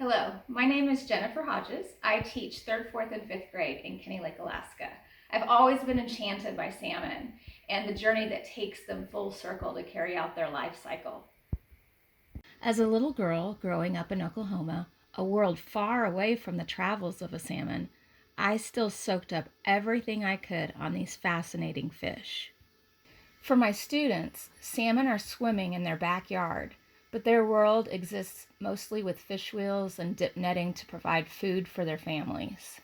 Hello, my name is Jennifer Hodges. I teach 3rd, 4th, and 5th grade in Kenny Lake, Alaska. I've always been enchanted by salmon and the journey that takes them full circle to carry out their life cycle. As a little girl growing up in Oklahoma, a world far away from the travels of a salmon, I still soaked up everything I could on these fascinating fish. For my students, salmon are swimming in their backyard, but their world exists mostly with fish wheels and dip netting to provide food for their families.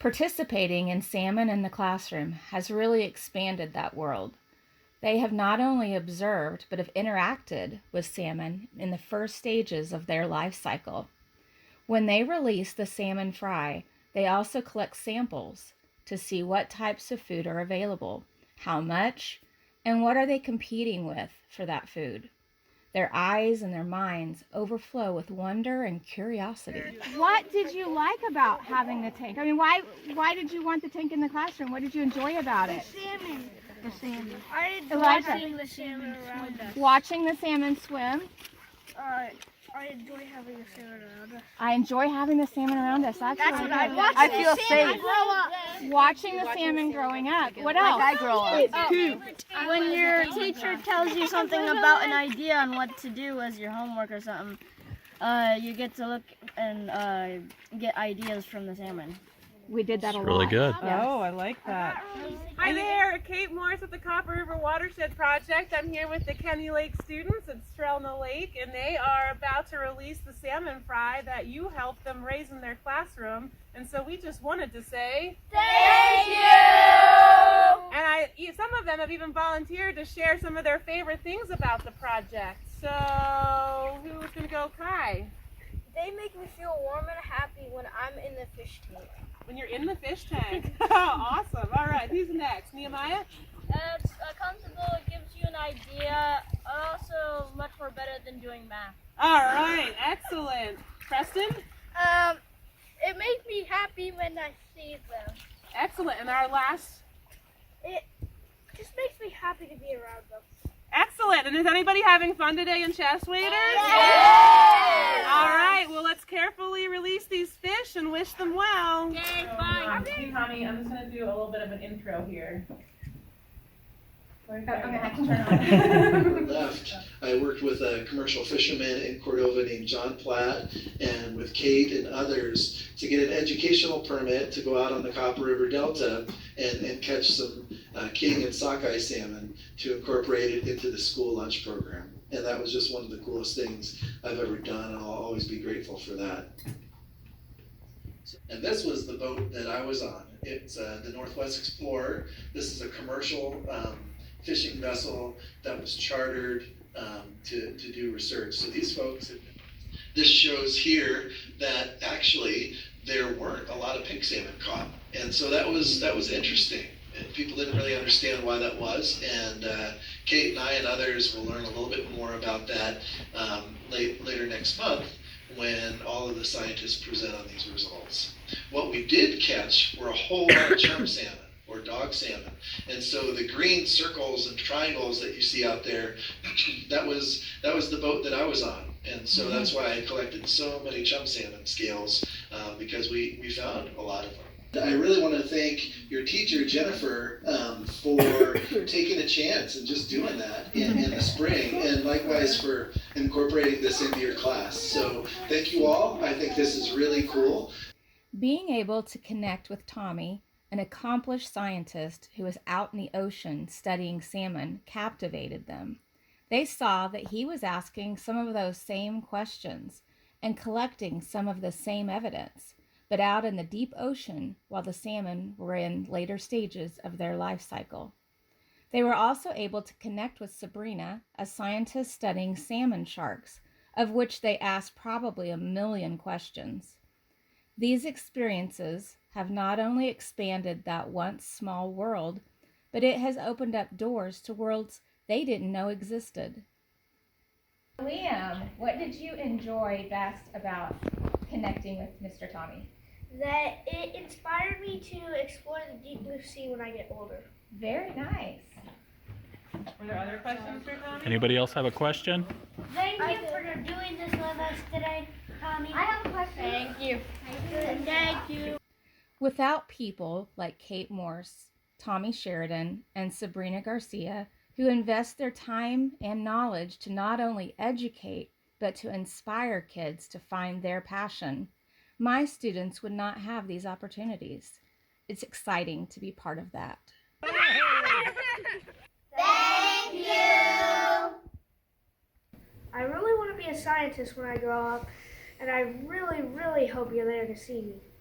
Participating in Salmon in the Classroom has really expanded that world. They have not only observed, but have interacted with salmon in the first stages of their life cycle. When they release the salmon fry, they also collect samples to see what types of food are available, how much, and what are they competing with for that food. Their eyes and their minds overflow with wonder and curiosity. What did you like about having the tank? I mean, why did you want the tank in the classroom? What did you enjoy about it? The salmon. I enjoy watching the salmon around us. Watching the salmon swim? I enjoy having the salmon around us. I enjoy having the salmon around us. That's what I like. I feel safe. Watching the salmon growing up. What else? Like I grow up. When your teacher tells you something about an idea on what to do as your homework or something, you get to look and get ideas from the salmon. We did that a lot. Really good. Yes. Oh, I like that. Hi there, Kate Morse with the Copper River Watershed Project. I'm here with the Kenny Lake students at Strelna Lake, and they are about to release the salmon fry that you helped them raise in their classroom. And so we just wanted to say Thank you! And some of them have even volunteered to share some of their favorite things about the project. So who's going to go, Kai? They make me feel warm and happy when I'm in the fish tank. When you're in the fish tank. Awesome. All right, who's next? Nehemiah? It's comfortable, it gives you an idea, also much more better than doing math. All right, excellent. Preston? It makes me happy when I see them. Excellent. And our last? It just makes me happy to be around them. Excellent. And is anybody having fun today in Chest Waders? Yes! All right, well, let's carefully release these fish and wish them well. Okay, bye. Tommy, I'm just going to do a little bit of an intro here. Okay, I can turn on. Left. I worked with a commercial fisherman in Cordova named John Platt and with Kate and others to get an educational permit to go out on the Copper River Delta and catch some king and sockeye salmon to incorporate it into the school lunch program. And that was just one of the coolest things I've ever done, and I'll always be grateful for that. And this was the boat that I was on. It's the Northwest Explorer. This is a commercial fishing vessel that was chartered to do research. So these folks, this shows here that actually there weren't a lot of pink salmon caught. And so that was interesting. And people didn't really understand why that was. And Kate and I and others will learn a little bit more about that later next month when all of the scientists present on these results. What we did catch were a whole lot of chum salmon, or dog salmon. And so the green circles and triangles that you see out there, that was the boat that I was on. And so that's why I collected so many chum salmon scales, because we found a lot of them. I really want to thank your teacher, Jennifer, for taking a chance and just doing that in the spring, and likewise for incorporating this into your class. So thank you all. I think this is really cool. Being able to connect with Tommy, an accomplished scientist who was out in the ocean studying salmon, captivated them. They saw that he was asking some of those same questions and collecting some of the same evidence, but out in the deep ocean while the salmon were in later stages of their life cycle. They were also able to connect with Sabrina, a scientist studying salmon sharks, of which they asked probably 1 million questions. These experiences have not only expanded that once small world, but it has opened up doors to worlds they didn't know existed. Liam, what did you enjoy best about connecting with Mr. Tommy? That it inspired me to explore the deep blue sea when I get older. Very nice. Were there other questions for Tommy? Anybody else have a question? Thank you for doing this with us today, Tommy. I have a question. Thank you. Thank you. Without people like Kate Morse, Tommy Sheridan, and Sabrina Garcia, who invest their time and knowledge to not only educate, but to inspire kids to find their passion, my students would not have these opportunities. It's exciting to be part of that. Thank you. I really want to be a scientist when I grow up, and I really, really hope you're there to see me.